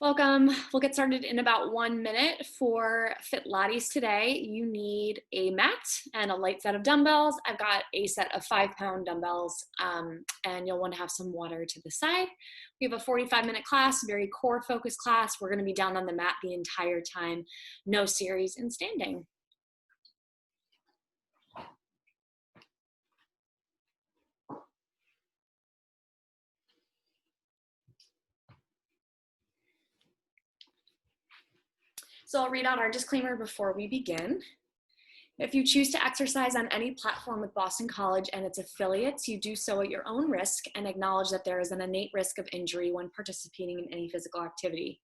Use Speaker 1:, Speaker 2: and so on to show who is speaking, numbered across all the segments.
Speaker 1: Welcome. We'll get started in about 1 minute. For Fitlates today, you need a mat and a light set of dumbbells. I've got a set of 5-pound dumbbells, and you'll want to have some water to the side. We have a 45-minute class, very core focused class. We're going to be down on the mat the entire time, no series in standing. So I'll read out our disclaimer before we begin. If you choose to exercise on any platform with Boston College and its affiliates, you do so at your own risk and acknowledge that there is an innate risk of injury when participating in any physical activity.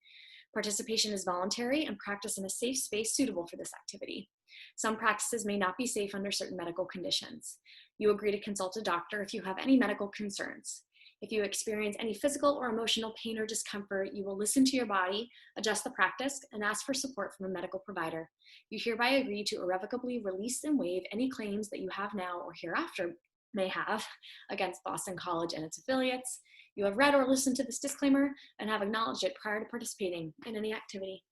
Speaker 1: Participation is voluntary and practice in a safe space suitable for this activity. Some practices may not be safe under certain medical conditions. You agree to consult a doctor if you have any medical concerns. If you experience any physical or emotional pain or discomfort, you will listen to your body, adjust the practice, and ask for support from a medical provider. You hereby agree to irrevocably release and waive any claims that you have now or hereafter may have against Boston College and its affiliates. You have read or listened to this disclaimer and have acknowledged it prior to participating in any activity.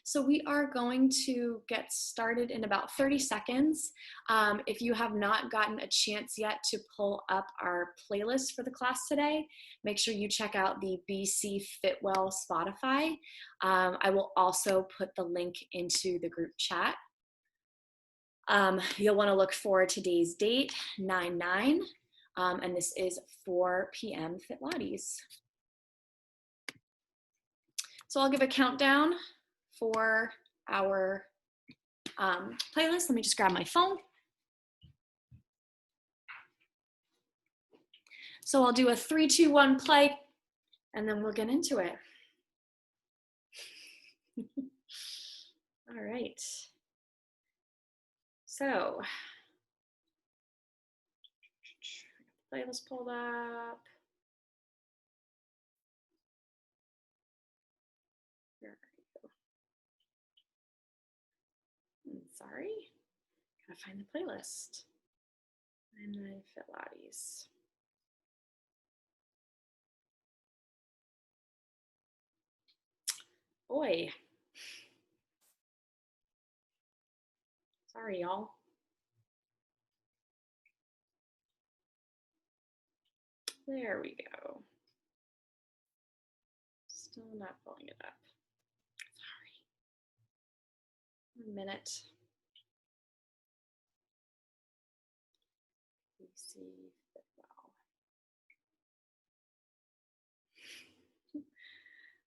Speaker 1: So we are going to get started in about 30 seconds. If you have not gotten a chance yet to pull up our playlist for the class today, make sure you check out the BC Fitwell Spotify. I will also put the link into the group chat. You'll want to look for today's date, 9/9, and this is 4 p.m. Fitlates. So I'll give a countdown for our playlist. Let me just grab my phone. So I'll do a 3, 2, 1 play, and then we'll get into it. All right. So, playlist pulled up. Sorry, gotta find the playlist. And then Fitlates. Boy. Sorry, y'all. There we go. Still not pulling it up. Sorry. 1 minute. BC Fitwell.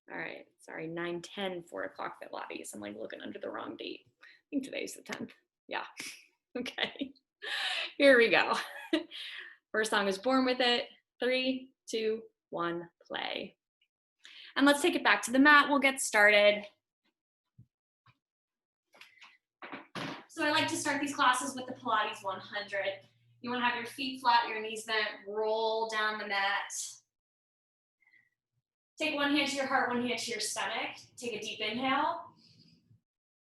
Speaker 1: All right, sorry, 9/10, 4 o'clock Fitlates. I'm like looking under the wrong date. I think today's the 10th. Yeah, okay. Here we go. First song is Born With It. 3, 2, 1, play. And let's take it back to the mat. We'll get started. So I like to start these classes with the Pilates 100. You want to have your feet flat, your knees bent, roll down the mat. Take one hand to your heart, one hand to your stomach. Take a deep inhale.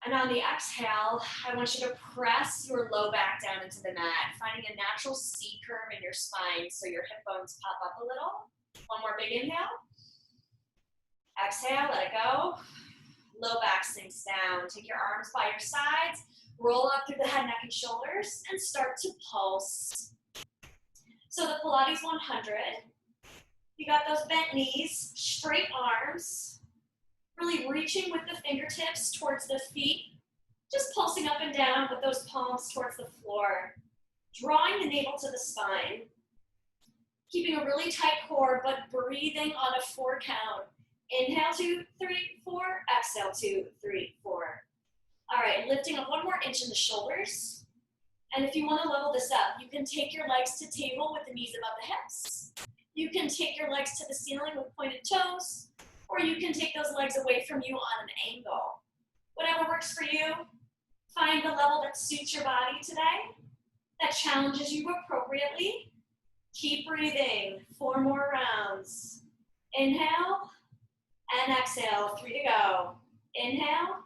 Speaker 1: And on the exhale, I want you to press your low back down into the mat, finding a natural C curve in your spine so your hip bones pop up a little. One more big inhale. Exhale, let it go. Low back sinks down. Take your arms by your sides. Roll up through the head, neck, and shoulders, and start to pulse. So the Pilates 100, you got those bent knees, straight arms, really reaching with the fingertips towards the feet, just pulsing up and down with those palms towards the floor, drawing the navel to the spine, keeping a really tight core, but breathing on a 4 count. Inhale, 2, 3, 4, exhale, 2, 3, 4. All right, lifting up 1 more inch in the shoulders. And if you want to level this up, you can take your legs to table with the knees above the hips. You can take your legs to the ceiling with pointed toes, or you can take those legs away from you on an angle. Whatever works for you, find the level that suits your body today, that challenges you appropriately. Keep breathing, 4 more rounds. Inhale and exhale, 3 to go. Inhale,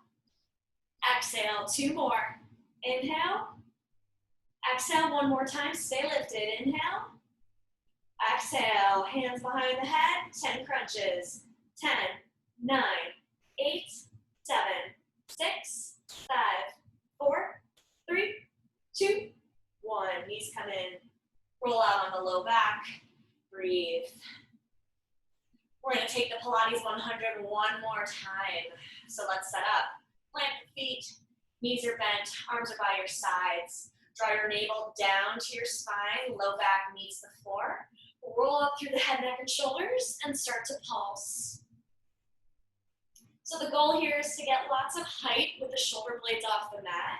Speaker 1: exhale, 2 more. Inhale, exhale 1 more time, stay lifted. Inhale, exhale, hands behind the head, 10 crunches. 10, 9, 8, 7, 6, 5, 4, 3, 2, 1. Knees come in. Roll out on the low back. Breathe. We're going to take the Pilates 100 one more time. So let's set up. Plant the feet. Knees are bent. Arms are by your sides. Draw your navel down to your spine. Low back meets the floor. Roll up through the head, neck, and shoulders and start to pulse. So the goal here is to get lots of height with the shoulder blades off the mat.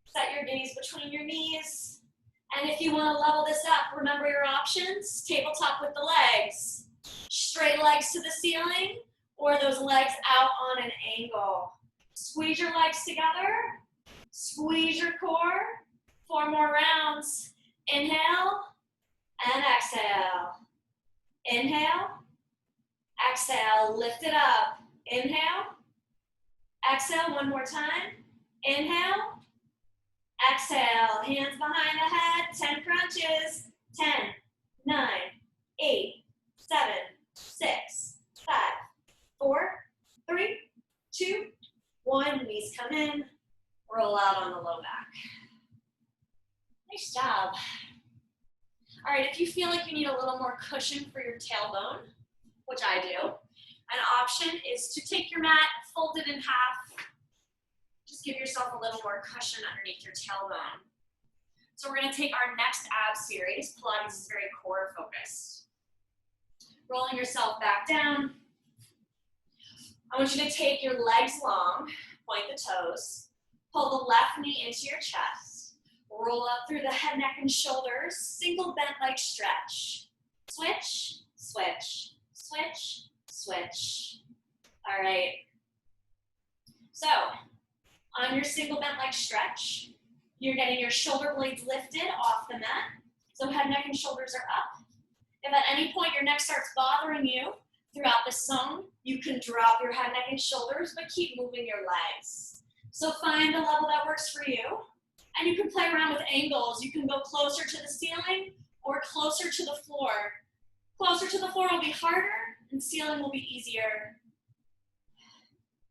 Speaker 1: Set your gaze between your knees. And if you want to level this up, remember your options. Tabletop with the legs. Straight legs to the ceiling, or those legs out on an angle. Squeeze your legs together. Squeeze your core. 4 more rounds. Inhale and exhale. Inhale. Exhale. Lift it up. Inhale. Exhale. One more time. Inhale. Exhale. Hands behind the head. 10 crunches. 10, 9, 8, 7, 6, 5, 4, 3, 2, 1. Knees come in. Roll out on the low back. Nice job. All right, if you feel like you need a little more cushion for your tailbone, which I do, an option is to take your mat, fold it in half. Just give yourself a little more cushion underneath your tailbone. So we're going to take our next ab series. Pilates is very core focused. Rolling yourself back down. I want you to take your legs long, point the toes, pull the left knee into your chest, roll up through the head, neck, and shoulders, single bent leg stretch. Switch, switch, switch, switch. All right. So, on your single bent leg stretch, you're getting your shoulder blades lifted off the mat. So head, neck, and shoulders are up. If at any point your neck starts bothering you throughout the song, you can drop your head, neck, and shoulders, but keep moving your legs. So find the level that works for you. And you can play around with angles. You can go closer to the ceiling or closer to the floor. Closer to the floor will be harder and ceiling will be easier.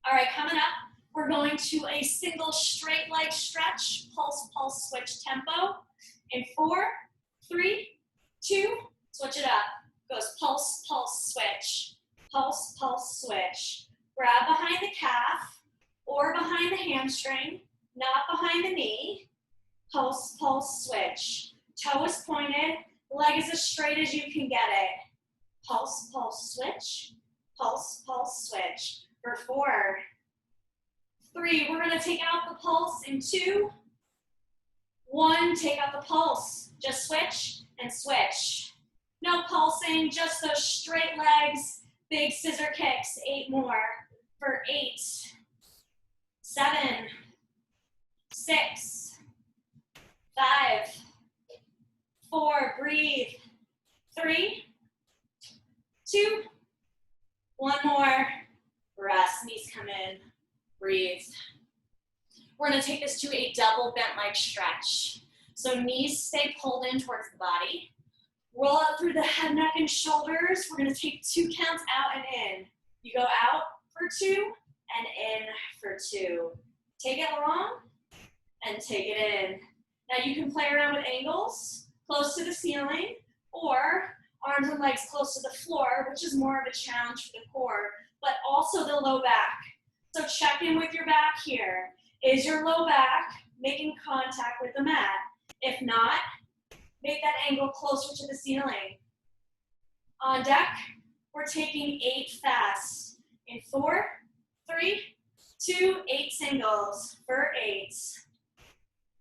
Speaker 1: All right, coming up, we're going to a single straight leg stretch, pulse, pulse, switch tempo. In 4, 3, 2, switch it up. Goes pulse, pulse, switch. Pulse, pulse, switch. Grab behind the calf or behind the hamstring, not behind the knee. Pulse, pulse, switch. Toe is pointed, leg is as straight as you can get it. Pulse, pulse, switch. Pulse, pulse, switch. For 4, 3, we're gonna take out the pulse in 2, 1, take out the pulse. Just switch and switch. No pulsing, just those straight legs, big scissor kicks. 8 more. For 8, 7, 6, 5, 4, breathe. 3, 2, 1 more. Rest, knees come in, breathe. We're gonna take this to a double bent leg stretch. So knees stay pulled in towards the body. Roll out through the head, neck, and shoulders. We're gonna take 2 counts out and in. You go out for 2 and in for 2. Take it long and take it in. Now you can play around with angles, close to the ceiling, or arms and legs close to the floor, which is more of a challenge for the core, but also the low back. So check in with your back here. Is your low back making contact with the mat? If not, make that angle closer to the ceiling. On deck, we're taking 8 fast. In 4, 3, 2, 8 singles. For 8,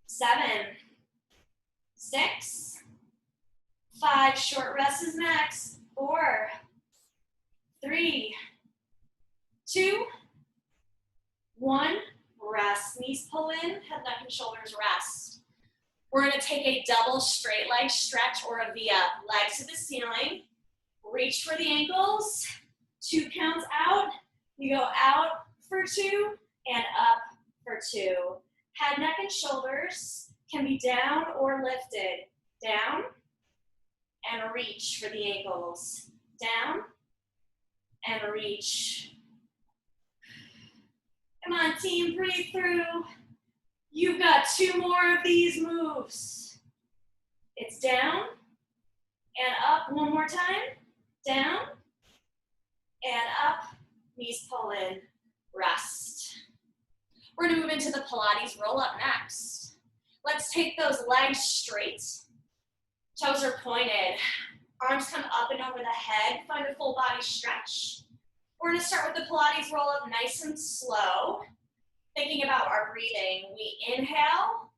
Speaker 1: 7, 6, 5, short rest is next. 4, 3, 2, 1, rest. Knees pull in, head, neck, and shoulders rest. We're gonna take a double straight leg stretch or a V-up. Legs to the ceiling, reach for the ankles, 2 counts out. You go out for 2 and up for 2. Head, neck, and shoulders can be down or lifted. Down and reach for the ankles. Down and to reach. Come on, team, breathe through. You've got 2 more of these moves. It's down and up. One more time. Down and up. Knees pull in. Rest. We're going to move into the Pilates roll up next. Let's take those legs straight. Toes are pointed. Arms come up and over the head. Find a full body stretch. We're going to start with the Pilates roll up nice and slow. Thinking about our breathing. We inhale,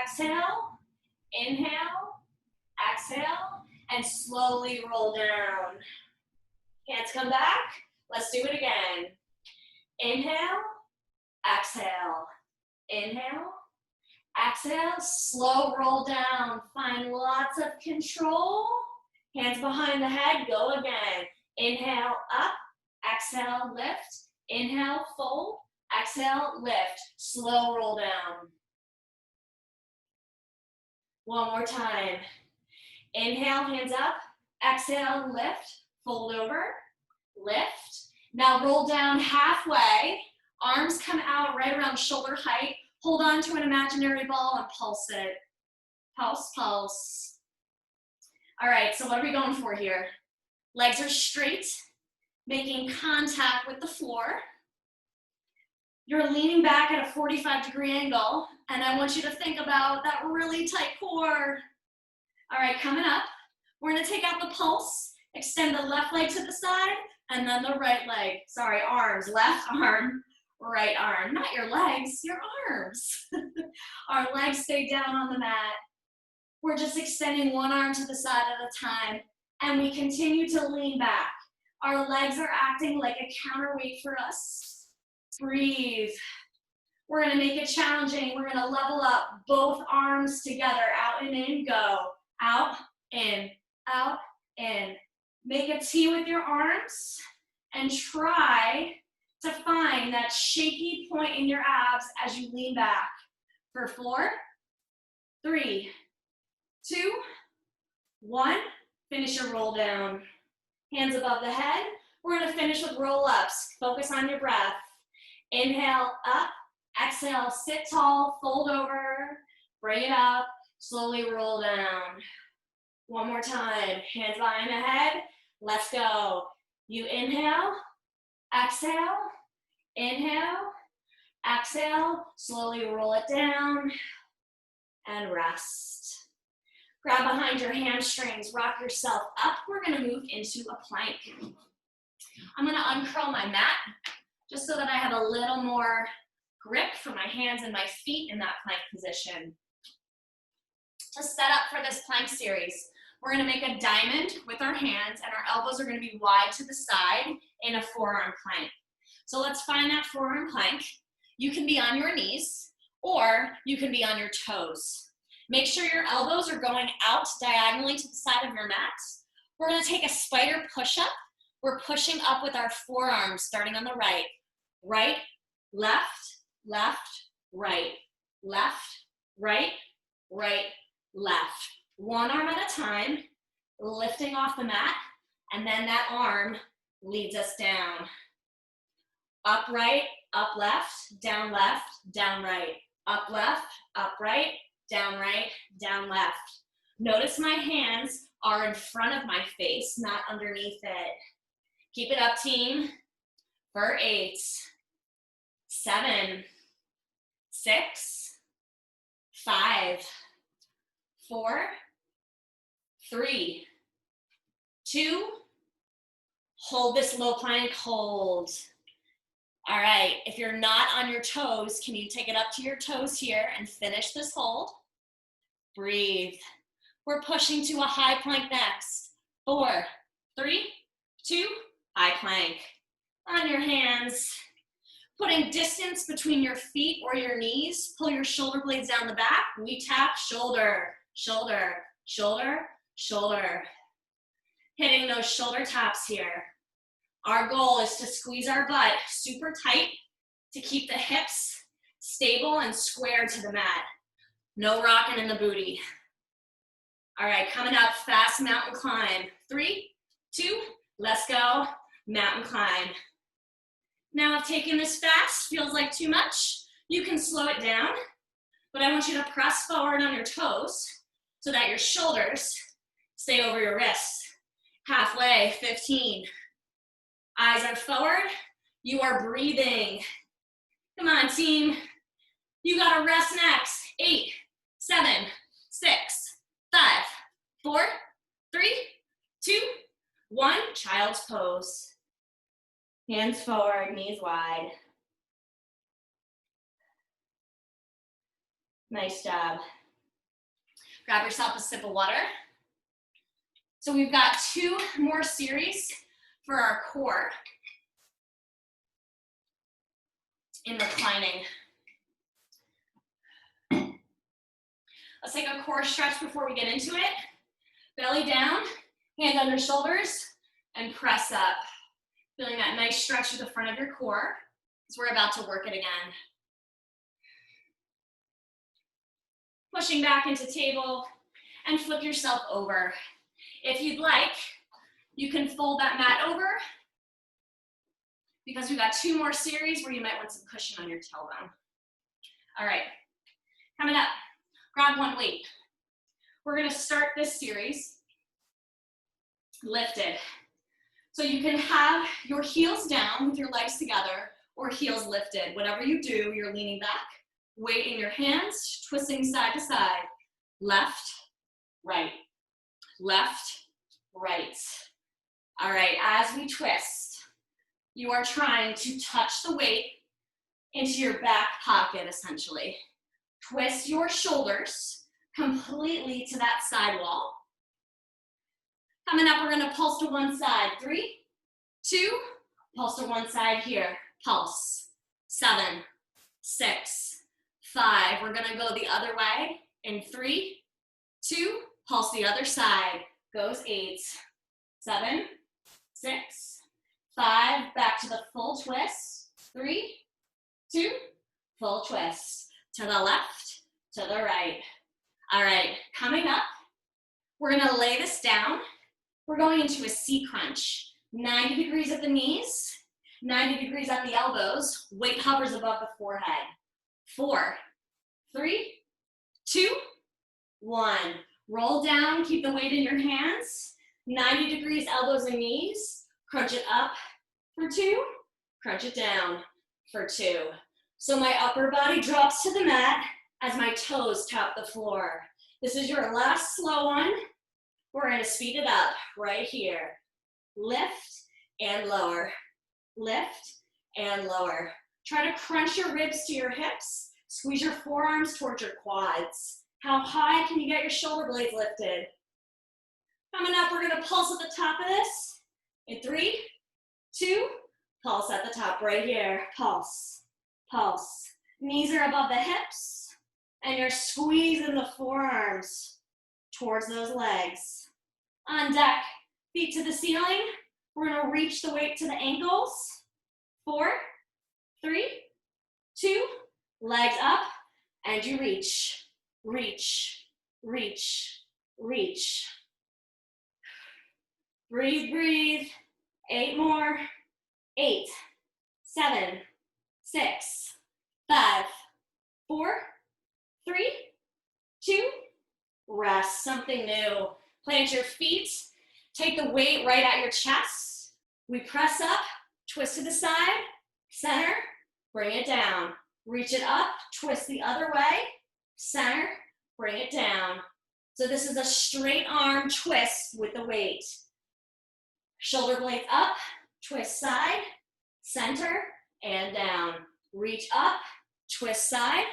Speaker 1: exhale, inhale, exhale, and slowly roll down. Hands come back. Let's do it again. Inhale, exhale, inhale, exhale, slow roll down. Find lots of control. Hands behind the head, go again. Inhale, up, exhale, lift, inhale, fold, exhale, lift, slow roll down. One more time. Inhale, hands up, exhale, lift, fold over, lift. Now roll down halfway, arms come out right around shoulder height. Hold on to an imaginary ball and pulse it. Pulse, pulse. All right, so what are we going for here? Legs are straight, making contact with the floor. You're leaning back at a 45-degree angle, and I want you to think about that really tight core. All right, coming up, we're gonna take out the pulse, extend the left leg to the side, and then the right leg. Sorry, arms, left arm, right arm. Not your legs, your arms. Our legs stay down on the mat. We're just extending one arm to the side at a time, and we continue to lean back. Our legs are acting like a counterweight for us. Breathe. We're gonna make it challenging. We're gonna level up both arms together. Out and in, go. Out, in, out, in. Make a T with your arms and try to find that shaky point in your abs as you lean back. For 4, 3, 2, 1. Finish your roll down. Hands above the head. We're gonna finish with roll-ups. Focus on your breath. Inhale, up. Exhale, sit tall, fold over, bring it up, slowly roll down. One more time. Hands behind the head. Let's go. You inhale, exhale, inhale, exhale, slowly roll it down, and rest. Grab behind your hamstrings, rock yourself up. We're gonna move into a plank. I'm gonna uncurl my mat just so that I have a little more grip for my hands and my feet in that plank position. To set up for this plank series, we're gonna make a diamond with our hands and our elbows are gonna be wide to the side in a forearm plank. So let's find that forearm plank. You can be on your knees or you can be on your toes. Make sure your elbows are going out diagonally to the side of your mat. We're gonna take a spider push-up. We're pushing up with our forearms starting on the right. Right, left, left, right, left, right, right, left. One arm at a time, lifting off the mat, and then that arm leads us down. Up right, up left, down right. Up left, up right, down left. Notice my hands are in front of my face, not underneath it. Keep it up, team. For 8, 7, 6, 5, 4, 3, 2, hold this low plank, hold. All right, if you're not on your toes, can you take it up to your toes here and finish this hold? Breathe. We're pushing to a high plank next. 4, 3, 2, high plank. On your hands, putting distance between your feet or your knees. Pull your shoulder blades down the back. We tap shoulder, shoulder, shoulder, shoulder. Hitting those shoulder taps here. Our goal is to squeeze our butt super tight to keep the hips stable and square to the mat. No rocking in the booty. All right, coming up, fast mountain climb. 3, 2, let's go.
Speaker 2: mountain climb. Now if taking this fast feels like too much, you can slow it down, but I want you to press forward on your toes so that your shoulders stay over your wrists. Halfway, 15. Eyes are forward, you are breathing. Come on, team. You gotta rest next. 8, 7, 6, 5, 4, 3, 2, 1. Child's pose. Hands forward, knees wide. Nice job. Grab yourself a sip of water. So we've got 2 more series for our core in reclining. Let's take a core stretch before we get into it. Belly down, hand under shoulders, and press up. Feeling that nice stretch to the front of your core as we're about to work it again. Pushing back into table and flip yourself over. If you'd like, you can fold that mat over because we've got 2 more series where you might want some cushion on your tailbone. All right, coming up, grab one weight. We're gonna start this series lifted. So you can have your heels down with your legs together or heels lifted. Whatever you do, you're leaning back, weight in your hands, twisting side to side. Left, right, left, right. All right, as we twist, you are trying to touch the weight into your back pocket, essentially. Twist your shoulders completely to that side wall. Coming up, we're gonna pulse to one side. 3, 2, pulse to one side here. Pulse. 7, 6, 5. We're gonna go the other way in 3, 2, pulse the other side. Goes 8, 7, 6, 5. Back to the full twist. 3, 2, full twist. To the left, to the right. All right, coming up, we're gonna lay this down. We're going into a C crunch. 90 degrees at the knees, 90 degrees at the elbows. Weight hovers above the forehead. 4, 3, 2, 1. Roll down, keep the weight in your hands. 90 degrees, elbows and knees. Crunch it up for 2, crunch it down for 2. So my upper body drops to the mat as my toes tap the floor. This is your last slow one. We're gonna speed it up right here. Lift and lower, lift and lower. Try to crunch your ribs to your hips. Squeeze your forearms towards your quads. How high can you get your shoulder blades lifted? Coming up, we're gonna pulse at the top of this. In 3, 2, pulse at the top right here. Pulse, pulse. Knees are above the hips, and you're squeezing the forearms towards those legs. On deck, feet to the ceiling. We're gonna reach the weight to the ankles. 4, 3, 2, legs up, and you reach, reach, reach, reach. Breathe, breathe. 8 more. 8, 7, 6, 5, 4, 3, 2, rest. Something new. Plant your feet. Take the weight right at your chest. We press up, twist to the side, center, bring it down. Reach it up, twist the other way, center, bring it down. So this is a straight arm twist with the weight. Shoulder blades up, twist side, center, and down. Reach up, twist side,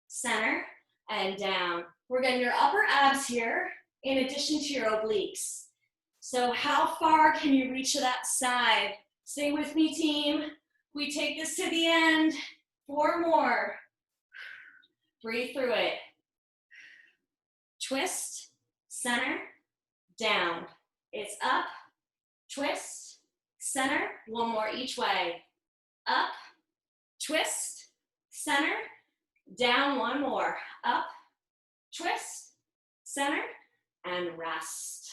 Speaker 2: center, and down. We're getting your upper abs here in addition to your obliques. So how far can you reach to that side? Stay with me, team. We take this to the end. 4 more. Breathe through it. Twist, center, down. It's up, twist, center. 1 more each way. Up, twist, center, down. 1 more. Up, twist, center, and rest.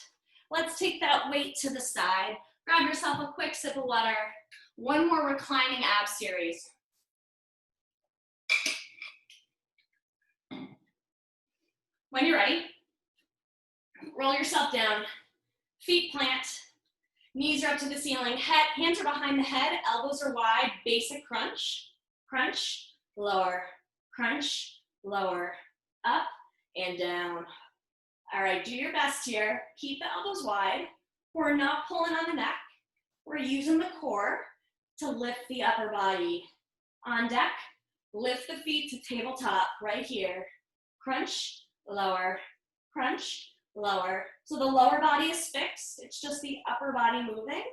Speaker 2: Let's take that weight to the side. Grab yourself a quick sip of water. One more reclining ab series. When you're ready, roll yourself down, feet plant, knees are up to the ceiling, hands are behind the head, elbows are wide, basic crunch, crunch, lower, crunch, lower, up and down. All right, do your best here. Keep the elbows wide. We're not pulling on the neck. We're using the core to lift the upper body. On deck, lift the feet to tabletop right here. Crunch, lower, crunch, lower. So the lower body is fixed. It's just the upper body moving.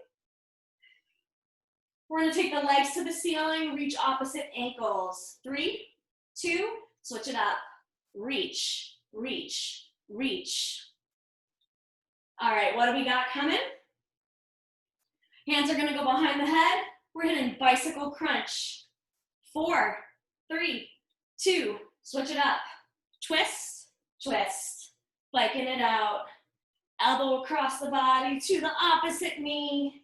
Speaker 2: We're gonna take the legs to the ceiling, reach opposite ankles. 3, 2, switch it up. Reach, reach, reach. All right, what do we got coming? Hands are gonna go behind the head. We're hitting bicycle crunch. 4, 3, 2, switch it up. Twist, twist, biking it out. Elbow across the body to the opposite knee.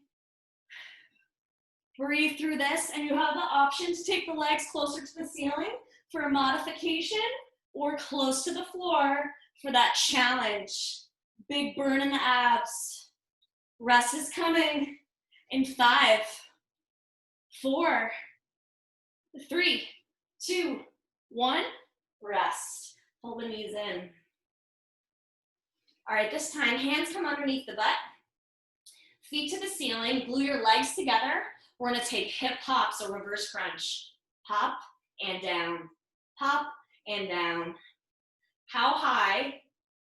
Speaker 2: Breathe through this, and you have the option to take the legs closer to the ceiling for a modification or close to the floor for that challenge. Big burn in the abs. Rest is coming in 5, 4, 3, 2, 1, rest. Pull the knees in. All right, this time, hands come underneath the butt. Feet to the ceiling, glue your legs together. We're gonna take hip hops or reverse crunch. Hop and down, hop and down. How high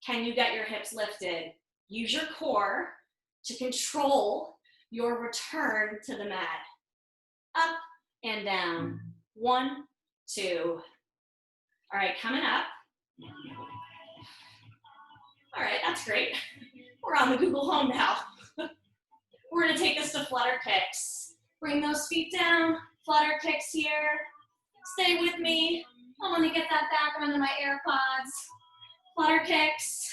Speaker 2: can you get your hips lifted? Use your core to control your return to the mat. Up and down. 1, 2. All right, coming up. All right, that's great. We're on the Google Home now. We're gonna take this to flutter kicks. Bring those feet down, flutter kicks here. Stay with me. I wanna get that back onto my AirPods. Flutter kicks.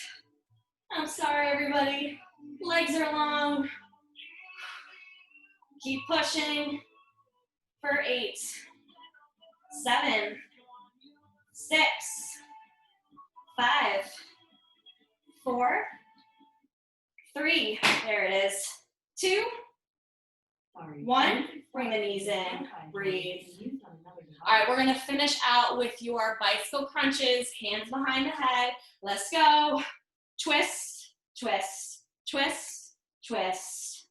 Speaker 2: I'm sorry, everybody. Legs are long. Keep pushing for 8, 7, 6, 5, 4, 3, there it is, 2, 1, bring the knees in, breathe. All right, we're gonna finish out with your bicycle crunches, hands behind the head. Let's go. Twist, twist, twist, twist.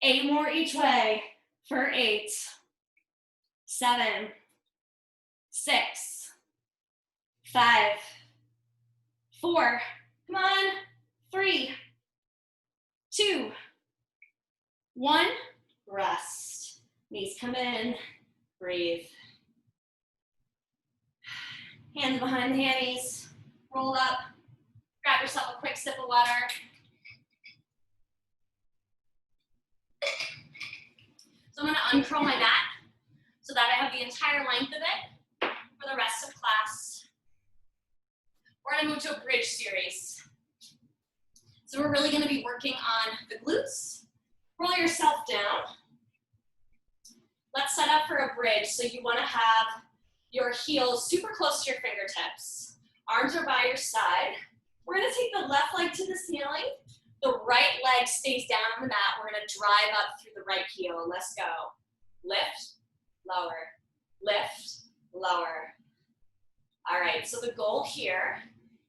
Speaker 2: 8 more each way for 8, 7, 6, 5, 4, come on, 3, 2, 1, rest. Knees come in, breathe. Hands behind the hammies, roll up, grab yourself a quick sip of water. So I'm gonna uncurl my mat so that I have the entire length of it for the rest of class. We're gonna move to a bridge series. So we're really gonna be working on the glutes. Roll yourself down. Let's set up for a bridge. So you wanna have your heels super close to your fingertips. Arms are by your side. We're gonna take the left leg to the ceiling. The right leg stays down on the mat. We're gonna drive up through the right heel. Let's go. Lift, lower, lift, lower. All right, so the goal here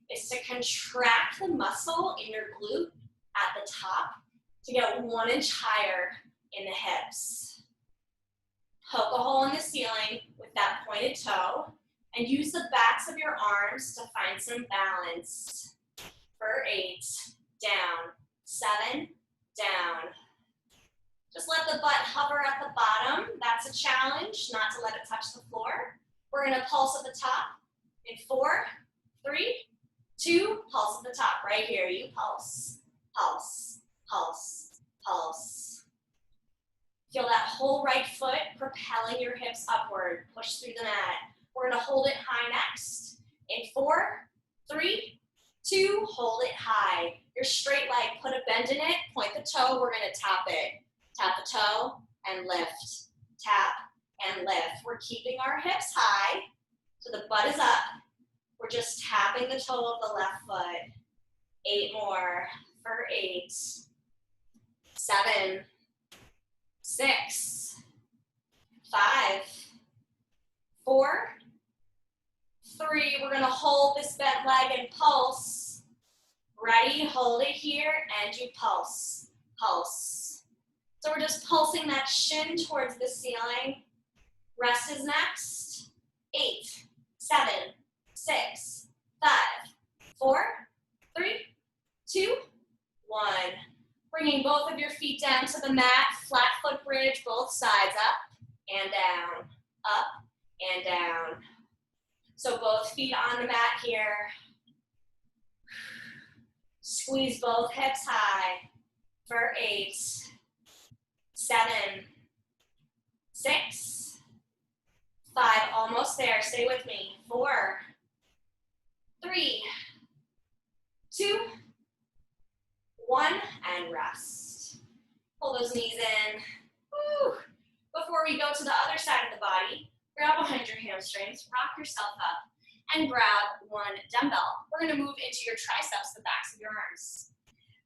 Speaker 2: is to contract the muscle in your glute at the top to get 1 inch higher in the hips. Poke a hole in the ceiling with that pointed toe and use the backs of your arms to find some balance. For 8, down, 7, down. Just let the butt hover at the bottom. That's a challenge, not to let it touch the floor. We're gonna pulse at the top in 4, 3, 2, pulse at the top. Right here, you pulse, pulse, pulse, pulse. Feel that whole right foot propelling your hips upward. Push through the mat. We're gonna hold it high next in 4, 3,
Speaker 1: 2, hold it high. Your straight leg, put a bend in it, point the toe, we're gonna tap it. Tap the toe and lift. Tap and lift. We're keeping our hips high, so the butt is up. We're just tapping the toe of the left foot. 8 more for 8, 7, 6, 5, 4, 3. We're gonna hold this bent leg and pulse. Ready, hold it here, and you pulse, pulse. So we're just pulsing that shin towards the ceiling. Rest is next. 8, 7, 6, 5, 4, 3, 2, 1. Bringing both of your feet down to the mat, flat foot bridge, both sides, up and down, up and down. So both feet on the mat here. Squeeze both hips high for 8, 7, 6, 5, almost there, stay with me. 4, 3, 2, 1, and rest. Pull those knees in. Woo. Before we go to the other side of the body, grab behind your hamstrings, rock yourself up, and grab one dumbbell. We're gonna move into your triceps, the backs of your arms.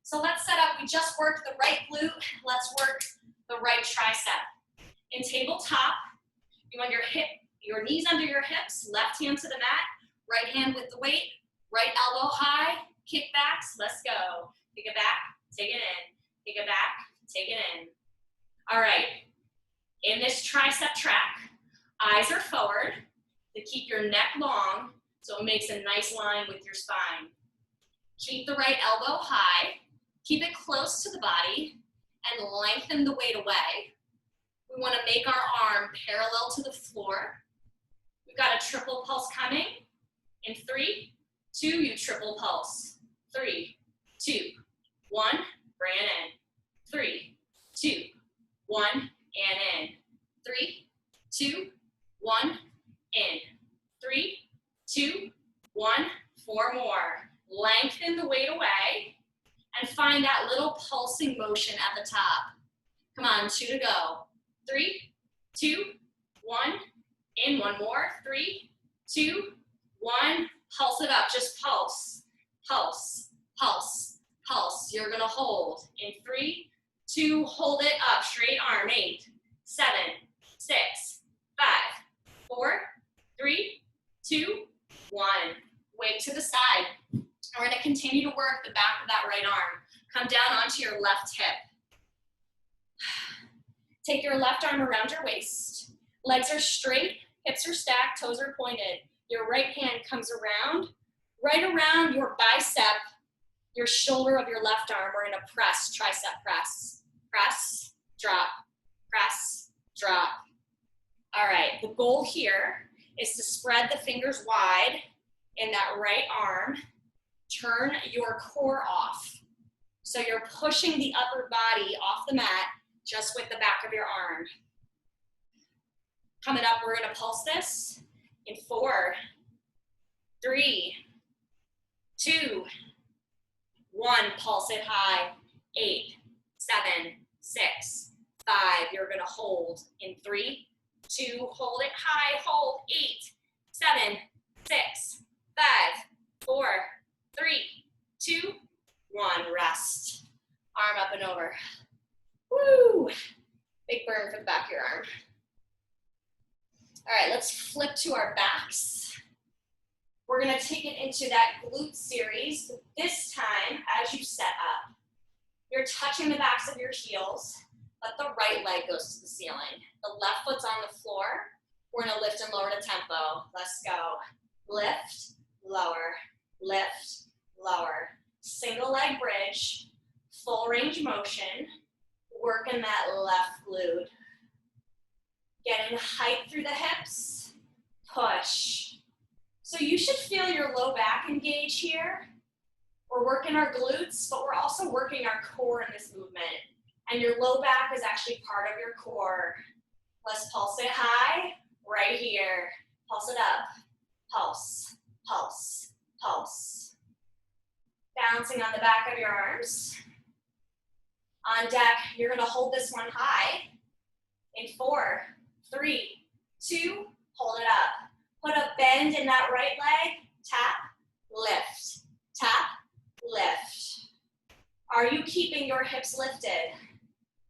Speaker 1: So let's set up, we just worked the right glute, let's work the right tricep. In tabletop, you want your knees under your hips, left hand to the mat, right hand with the weight, right elbow high, kickbacks, let's go. Take it back, take it in, take it back, take it in. All right, in this tricep track, eyes are forward to keep your neck long so it makes a nice line with your spine. Keep the right elbow high, keep it close to the body, and lengthen the weight away. We want to make our arm parallel to the floor. We've got a triple pulse coming. In 3, 2, you triple pulse. 3, 2, 1, bring it in. 3, 2, 1, and in. 3, 2, 1, in. 3, 2, 1, 4 more. Lengthen the weight away and find that little pulsing motion at the top. Come on, 2 to go. 3, 2, 1, in. 1 more. 3, 2, 1. Pulse it up. Just pulse, pulse, pulse, pulse. You're gonna hold. In 3, 2, hold it up. Straight arm. 8, 7, 6, 5, 4, 3, 2, 1. Weight to the side. And we're gonna continue to work the back of that right arm. Come down onto your left hip. Take your left arm around your waist. Legs are straight, hips are stacked, toes are pointed. Your right hand comes around, right around your bicep, your shoulder of your left arm. We're gonna press, tricep press. Press, drop, press, drop. All right, the goal here is to spread the fingers wide in that right arm. Turn your core off. So you're pushing the upper body off the mat just with the back of your arm. Coming up, we're gonna pulse this in 4, 3, 2, 1. Pulse it high. 8, 7, 6, 5. You're gonna hold in 3, 2. Hold it high. Hold. 8, 7, 6, 5, 4, 3, 2, 1. Rest. Arm up and over. Woo! Big burn for the back of your arm. All right, let's flip to our backs. We're gonna take it into that glute series, but this time, as you set up, you're touching the backs of your heels, but the right leg goes to the ceiling. The left foot's on the floor. We're gonna lift and lower the tempo. Let's go. Lift, lower, lift, lower. Single leg bridge, full range motion, working that left glute. Getting height through the hips, push. So you should feel your low back engage here. We're working our glutes, but we're also working our core in this movement. And your low back is actually part of your core. Let's pulse it high, right here. Pulse it up, pulse, pulse, pulse. Balancing on the back of your arms. On deck, you're gonna hold this one high in 4, 3, 2, hold it up. Put a bend in that right leg, tap, lift, tap, lift. Are you keeping your hips lifted?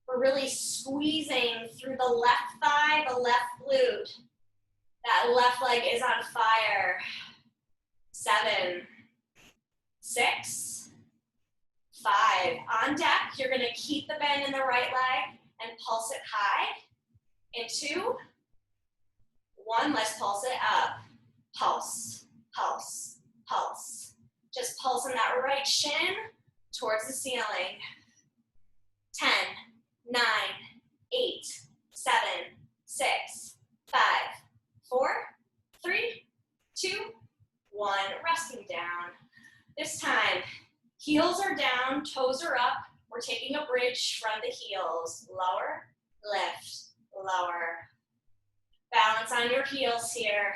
Speaker 1: We're really squeezing through the left thigh, the left glute. That left leg is on fire. 7, 6, 5. On deck, you're gonna keep the bend in the right leg and pulse it high. In 2, 1, let's pulse it up. Pulse, pulse, pulse. Just pulsing that right shin towards the ceiling. 10, 9, 8, 7, 6, 5, 4, 3, 2, 1. Resting down. This time, heels are down, toes are up. We're taking a bridge from the heels. Lower, lift, lower. Balance on your heels here.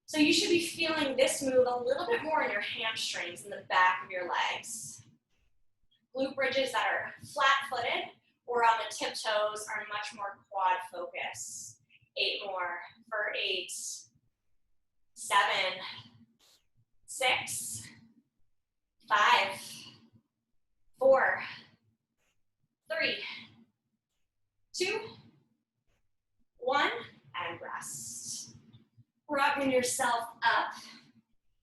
Speaker 1: So you should be feeling this move a little bit more in your hamstrings, in the back of your legs. Glute bridges that are flat-footed or on the tiptoes are much more quad focus. 8 more for 8, 7, 6, 5, 4, 3, 2, 1, and rest. Rocking yourself up.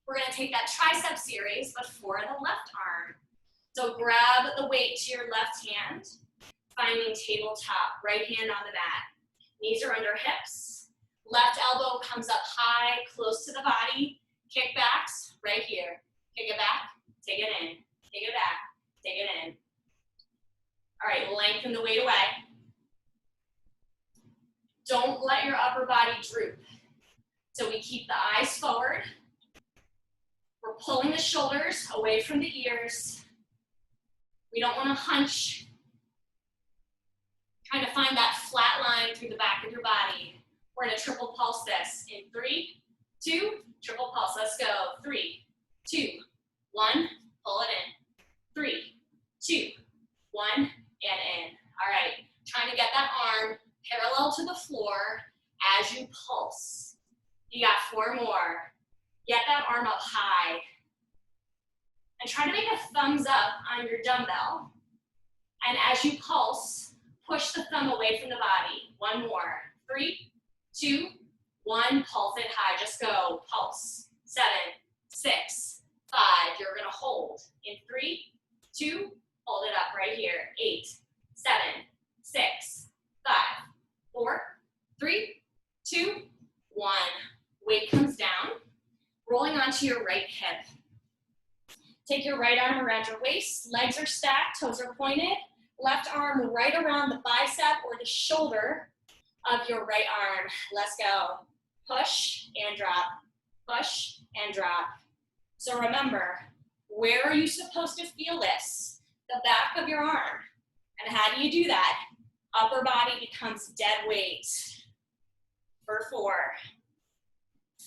Speaker 1: We're gonna take that tricep series, but for the left arm. So grab the weight to your left hand, finding tabletop, right hand on the mat. Knees are under hips. Left elbow comes up high, close to the body. Kickbacks, right here. Kick it back, take it in. Take it back, take it in. All right, lengthen the weight away. Don't let your upper body droop. So we keep the eyes forward. We're pulling the shoulders away from the ears. We don't want to hunch. Trying to find that flat line through the back of your body. We're going to triple pulse this in 3, 2, triple pulse. Let's go. 3, 2, 1, pull it in. 3, 2, 1, and in. All right, trying to get that arm parallel to the floor as you pulse. You got 4 more. Get that arm up high. And try to make a thumbs up on your dumbbell. And as you pulse, push the thumb away from the body. 1 more. 3, 2, 1, pulse it high. Just go. Pulse. 7, 6, 5. You're gonna hold. In 3, 2, hold it up right here. 8, 7, 6, 5, 4, 3, 2, 1. Weight comes down, rolling onto your right hip. Take your right arm around your waist, legs are stacked, toes are pointed. Left arm right around the bicep or the shoulder of your right arm. Let's go. Push and drop, push and drop. So remember, where are you supposed to feel this? The back of your arm. And how do you do that? Upper body becomes dead weight. For 4,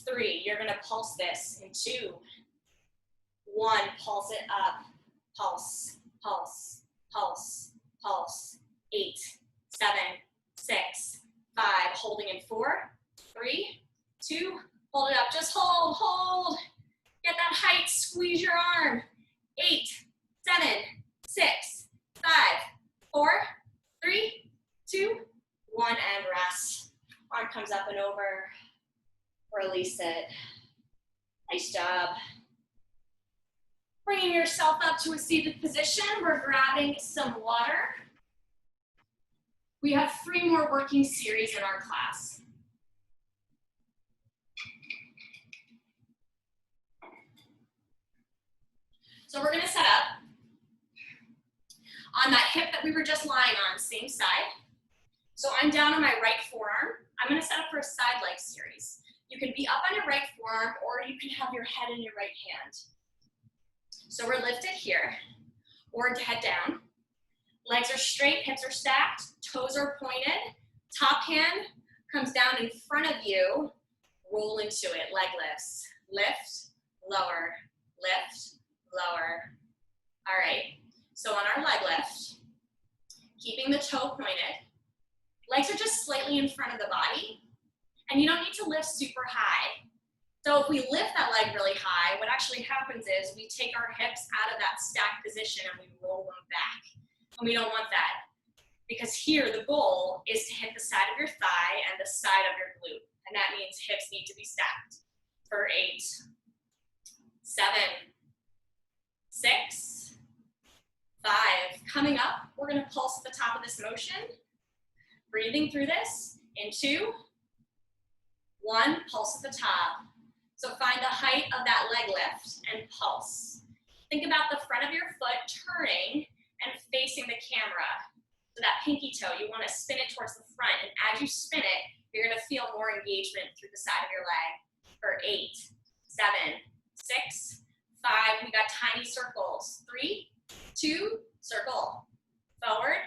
Speaker 1: 3, you're gonna pulse this in 2, 1, pulse it up, pulse, pulse, pulse, pulse, 8, 7, 6, 5, holding in 4, 3, 2, hold it up, just hold, hold, get that height, squeeze your arm, 8, 7, 6, 5, 4, 3, 2, 1, and rest. Arm comes up and over. Release it. Nice job. Bringing yourself up to a seated position. We're grabbing some water. We have 3 more working series in our class. So we're going to set up on that hip that we were just lying on, same side. So I'm down on my right forearm. I'm gonna set up for a side leg series. You can be up on your right forearm or you can have your head in your right hand. So we're lifted here, or head down. Legs are straight, hips are stacked, toes are pointed. Top hand comes down in front of you, roll into it, leg lifts. Lift,
Speaker 2: lower, lift, lower. All right, so on our leg lift, keeping the toe pointed, legs are just slightly in front of the body, and you don't need to lift super high. So if we lift that leg really high, what actually happens is we take our hips out of that stacked position and we roll them back. And we don't want that, because here the goal is to hit the side of your thigh and the side of your glute. And that means hips need to be stacked. For 8, 7, 6, 5. Coming up, we're gonna pulse at the top of this motion. Breathing through this in 2, 1, pulse at the top. So find the height of that leg lift and pulse. Think about the front of your foot turning and facing the camera. So that pinky toe, you wanna spin it towards the front, and as you spin it, you're gonna feel more engagement through the side of your leg. For 8, 7, 6, 5, we got tiny circles. 3, 2, circle. Forward,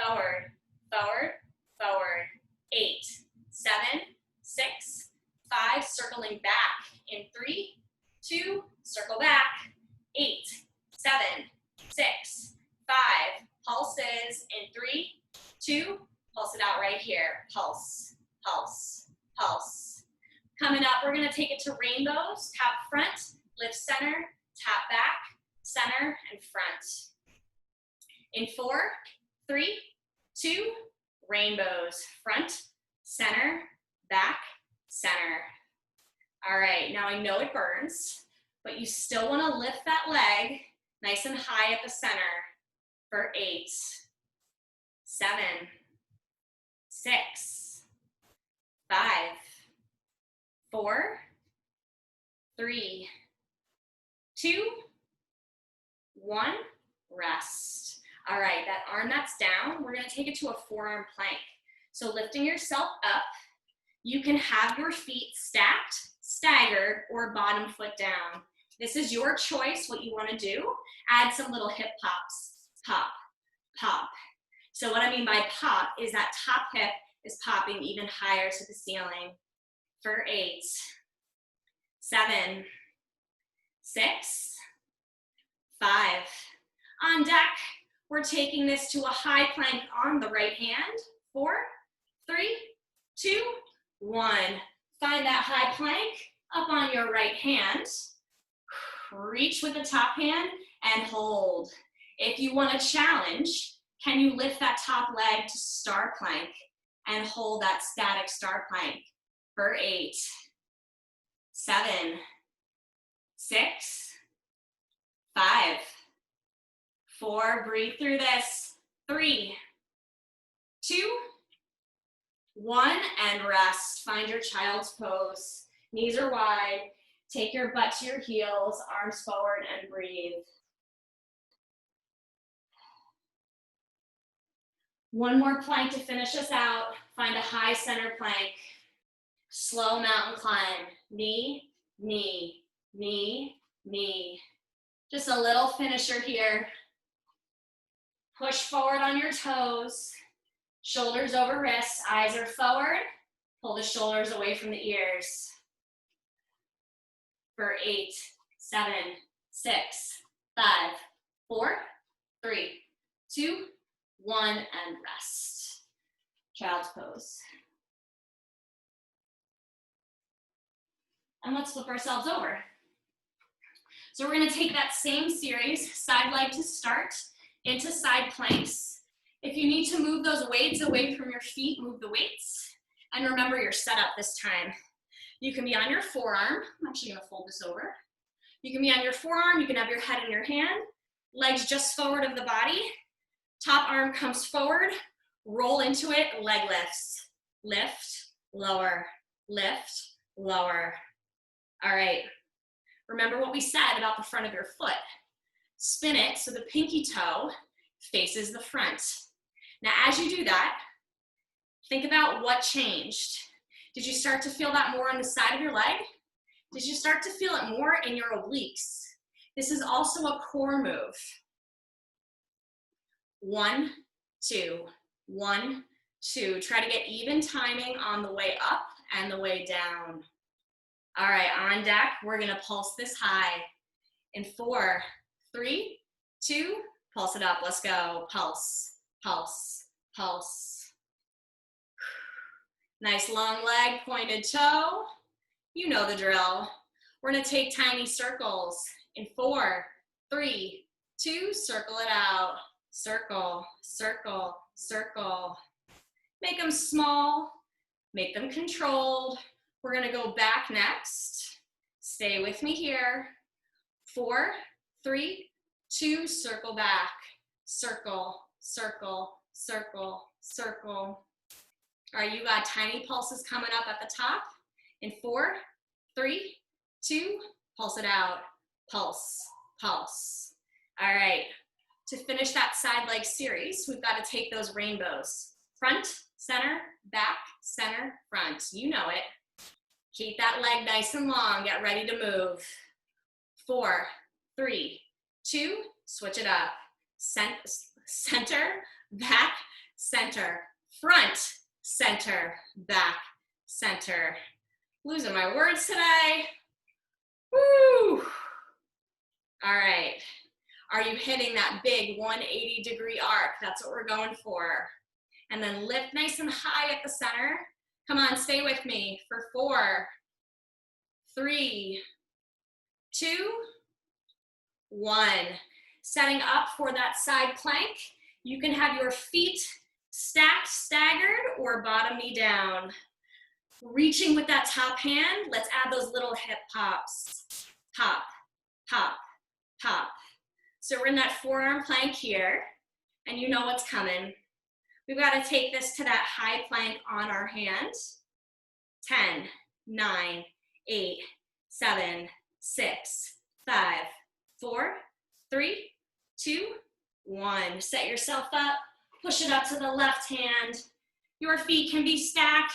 Speaker 2: forward, forward, forward. 8, 7, 6, 5, circling back. In 3, 2, circle back. 8, 7, 6, 5, pulses. In 3, 2, pulse it out right here. Pulse, pulse, pulse. Coming up, we're gonna take it to rainbows. Tap front, lift center, tap back, center, and front. In 4, 3, 2, rainbows. Front, center, back, center. All right, now I know it burns, but you still wanna lift that leg nice and high at the center. For 8, 7, 6, 5, 4, 3, 2, 1, rest. All right, that arm that's down, we're gonna take it to a forearm plank. So lifting yourself up, you can have your feet stacked, staggered, or bottom foot down. This is your choice, what you wanna do. Add some little hip pops, pop, pop. So what I mean by pop is that top hip is popping even higher to the ceiling. For 8, 7, 6, 5. On deck, we're taking this to a high plank on the right hand. 4, 3, 2, 1. Find that high plank up on your right hand. Reach with the top hand and hold. If you want to challenge, can you lift that top leg to star plank and hold that static star plank? For 8, 7, 6, 5, 4, breathe through this. 3, 2, 1, and rest. Find your child's pose. Knees are wide. Take your butt to your heels, arms forward, and breathe. One more plank to finish us out. Find a high center plank. Slow mountain climb. Knee, knee, knee, knee. Just a little finisher here. Push forward on your toes. Shoulders over wrists. Eyes are forward. Pull the shoulders away from the ears. For 8, 7, 6, 5, 4, 3, 2, 1, and rest. Child's pose. And let's flip ourselves over. So we're gonna take that same series, side leg to start, into side planks. If you need to move those weights away from your feet, move the weights. And remember your setup this time. You can be on your forearm. I'm actually gonna fold this over. You can be on your forearm, you can have your head in your hand, legs just forward of the body. Top arm comes forward, roll into it, leg lifts. Lift, lower, lift, lower. All right, remember what we said about the front of your foot. Spin it so the pinky toe faces the front. Now as you do that, think about what changed. Did you start to feel that more on the side of your leg? Did you start to feel it more in your obliques? This is also a core move. 1, 2, 1, 2. Try to get even timing on the way up and the way down. All right, on deck, we're gonna pulse this high. In 4, 3, 2, pulse it up. Let's go. Pulse, pulse, pulse. Nice long leg, pointed toe. You know the drill. We're gonna take tiny circles. In 4, 3, 2, circle it out. Circle, circle, circle. Make them small, make them controlled. We're gonna go back next. Stay with me here. 4, 3, 2, circle back. Circle, circle, circle, circle. All right, you got tiny pulses coming up at the top. In 4, 3, 2, pulse it out. Pulse, pulse. All right, to finish that side leg series, we've got to take those rainbows. Front, center, back, center, front. You know it. Keep that leg nice and long. Get ready to move. 4, 3, 2, switch it up. Center, back, center, front, center, back, center. Losing my words today. Woo! All right. Are you hitting that big 180-degree arc? That's what we're going for. And then lift nice and high at the center. Come on, stay with me for 4, 3, 2, 1. Setting up for that side plank. You can have your feet stacked, staggered, or bottom knee down. Reaching with that top hand, let's add those little hip pops. Pop, pop, pop. So we're in that forearm plank here, and you know what's coming. We've got to take this to that high plank on our hand. 10, 9, 8, 7, 6, 5, 4, 3, 2, 1. Set yourself up, push it up to the left hand. Your feet can be stacked,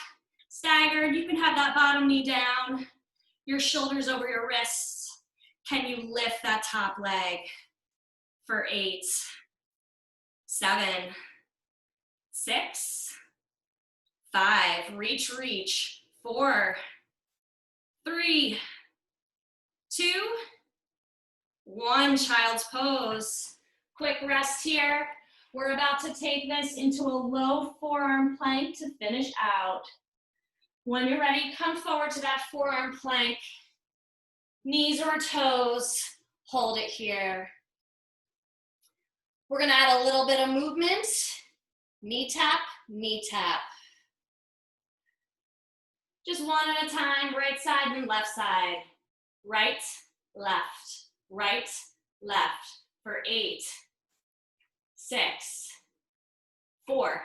Speaker 2: staggered. You can have that bottom knee down, your shoulders over your wrists. Can you lift that top leg for 8, 7, 6, 5, reach, reach, 4, 3, 2, 1, child's pose. Quick rest here. We're about to take this into a low forearm plank to finish out. When you're ready, come forward to that forearm plank. Knees or toes, hold it here. We're gonna add a little bit of movement. Knee tap, knee tap. Just one at a time, right side and left side. Right, left, right, left. For 8, 6, 4,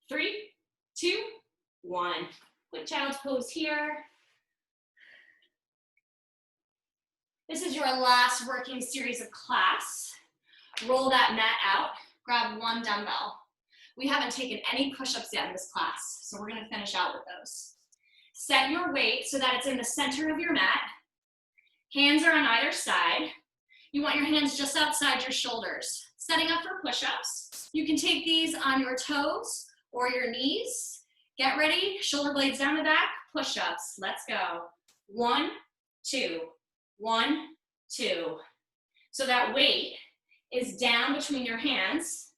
Speaker 2: 3, 2, 1. Quick child's pose here. This is your last working series of class. Roll that mat out, grab one dumbbell. We haven't taken any push-ups yet in this class, so we're gonna finish out with those. Set your weight so that it's in the center of your mat. Hands are on either side. You want your hands just outside your shoulders. Setting up for push-ups. You can take these on your toes or your knees. Get ready, shoulder blades down the back, push-ups. Let's go. 1, 2, 1, 2. So that weight is down between your hands,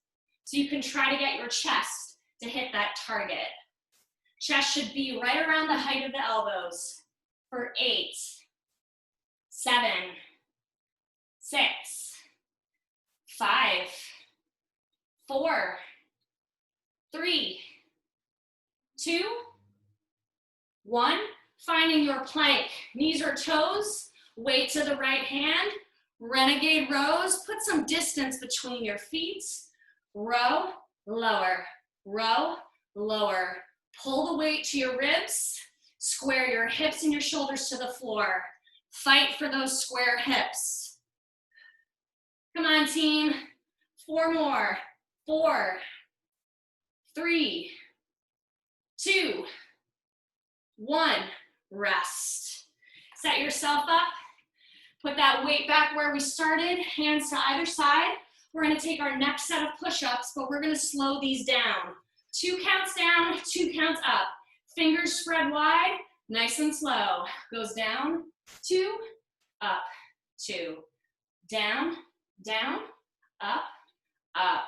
Speaker 2: so you can try to get your chest to hit that target. Chest should be right around the height of the elbows. For 8, 7, 6, 5, 4, 3, 2, 1. Finding your plank. Knees or toes, weight to the right hand. Renegade rows, put some distance between your feet. Row, lower, row, lower. Pull the weight to your ribs. Square your hips and your shoulders to the floor. Fight for those square hips. Come on, team. 4 more. 4, 3, 2, 1. Rest. Set yourself up. Put that weight back where we started. Hands to either side. We're going to take our next set of push-ups, but we're going to slow these down. 2 counts down, 2 counts up. Fingers spread wide. Nice and slow. Goes down, 2, up, 2. Down, down, up, up.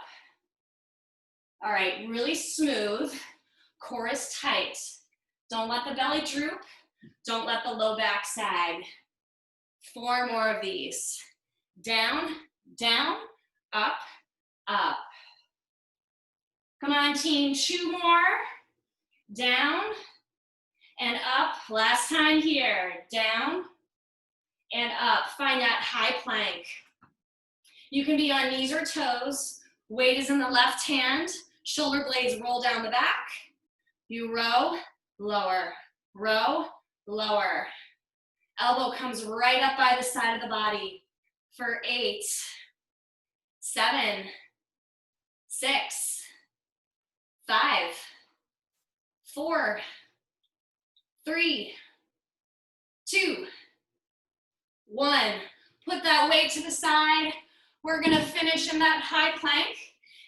Speaker 2: All right, really smooth. Core is tight. Don't let the belly droop. Don't let the low back sag. 4 more of these. Down, down, up, up. Come on, team, 2 more. Down and up. Last time here. Down and up. Find that high plank. You can be on knees or toes. Weight is in the left hand. Shoulder blades roll down the back. You row, lower, row, lower. Elbow comes right up by the side of the body for 8, 7, 6, 5, 4, 3, 2, 1. Put that weight to the side. We're gonna finish in that high plank.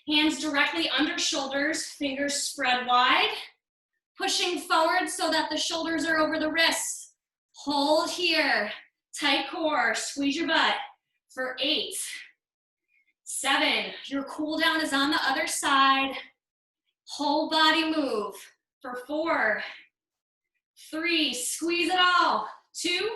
Speaker 2: Hands directly under shoulders, fingers spread wide. Pushing forward so that the shoulders are over the wrists. Hold here, tight core, squeeze your butt for 8, 7, your cool down is on the other side. Whole body move for 4, 3, squeeze it all, 2,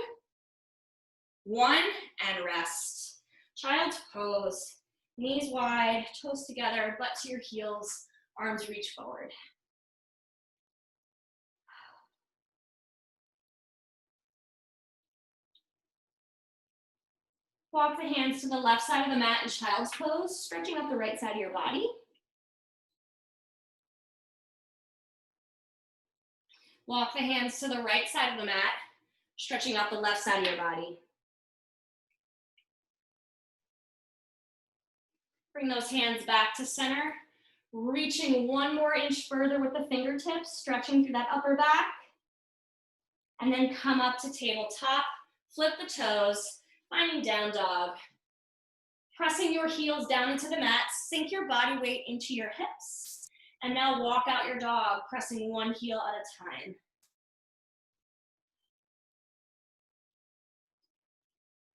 Speaker 2: 1, and rest. Child's pose, knees wide, toes together, butt to your heels, arms reach forward. Walk the hands to the left side of the mat in child's pose, stretching up the right side of your body. Walk the hands to the right side of the mat, stretching out the left side of your body. Bring those hands back to center, reaching 1 more inch further with the fingertips, stretching through that upper back. And then come up to tabletop, flip the toes, finding down dog. Pressing your heels down into the mat, sink your body weight into your hips. And now walk out your dog, pressing 1 heel at a time.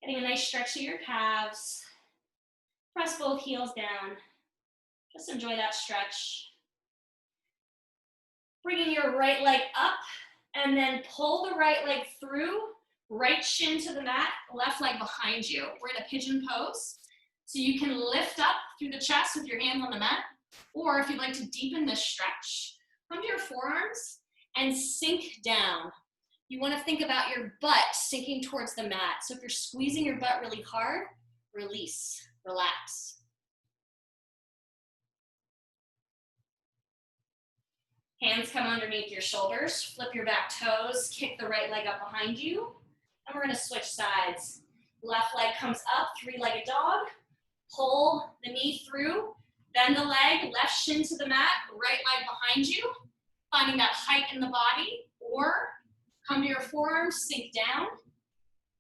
Speaker 2: Getting a nice stretch to your calves. Press both heels down. Just enjoy that stretch. Bringing your right leg up and then pull the right leg through, right shin to the mat, left leg behind you. We're in a pigeon pose. So you can lift up through the chest with your hands on the mat, or if you'd like to deepen this stretch, come to your forearms and sink down. You want to think about your butt sinking towards the mat. So if you're squeezing your butt really hard, release, relax. Hands come underneath your shoulders, flip your back toes, kick the right leg up behind you, and we're gonna switch sides. Left leg comes up, 3-legged dog, pull the knee through, bend the leg, left shin to the mat, right leg behind you, finding that height in the body, or come to your forearms, sink down,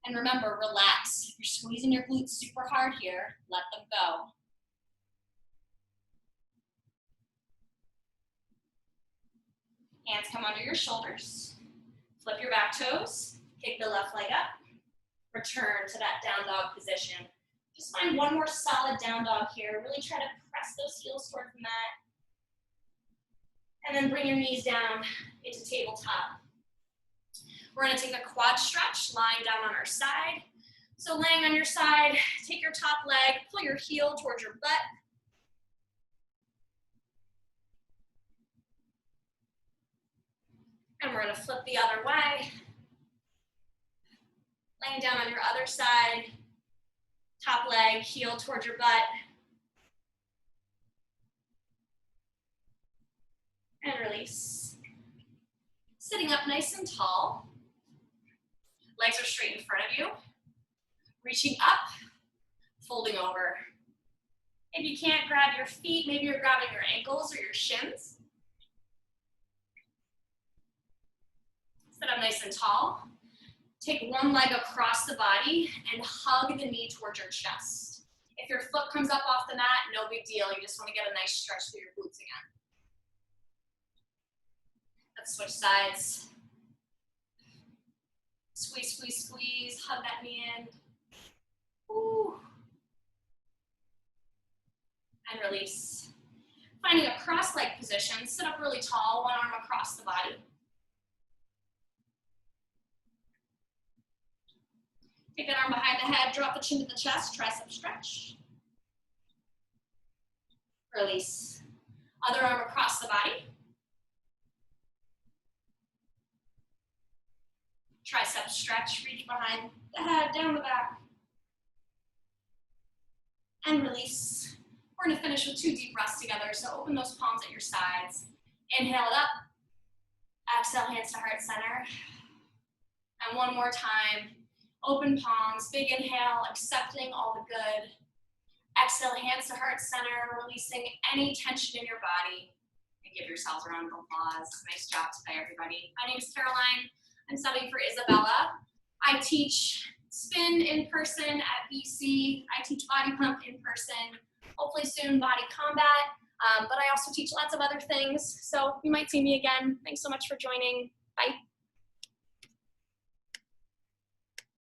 Speaker 2: and remember, relax. If you're squeezing your glutes super hard here, let them go. Hands come under your shoulders. Flip your back toes. Kick the left leg up. Return to that down dog position. Just find 1 more solid down dog here. Really try to press those heels towards the mat. And then bring your knees down into tabletop. We're going to take a quad stretch, lying down on our side. So laying on your side, take your top leg, pull your heel towards your butt. And we're going to flip the other way. Laying down on your other side, top leg, heel towards your butt. And release. Sitting up nice and tall. Legs are straight in front of you. Reaching up, folding over. If you can't grab your feet, maybe you're grabbing your ankles or your shins. Sit up nice and tall. Take 1 leg across the body and hug the knee towards your chest. If your foot comes up off the mat, no big deal. You just want to get a nice stretch through your glutes again. Let's switch sides. Squeeze, squeeze, squeeze. Hug that knee in. Ooh. And release. Finding a cross-leg position. Sit up really tall, one arm across the body. Take that arm behind the head, drop the chin to the chest, tricep stretch. Release. Other arm across the body. Tricep stretch, reach behind the head, down the back. And release. We're gonna finish with 2 deep breaths together, so open those palms at your sides. Inhale it up. Exhale, hands to heart center. And one more time. Open palms, big inhale, accepting all the good. Exhale, hands to heart center, releasing any tension in your body. And give yourselves a round of applause. Nice job today, everybody. My name is Caroline. I'm subbing for Isabella. I teach spin in person at BC. I teach body pump in person. Hopefully soon body combat. But I also teach lots of other things. So you might see me again. Thanks so much for joining. Bye.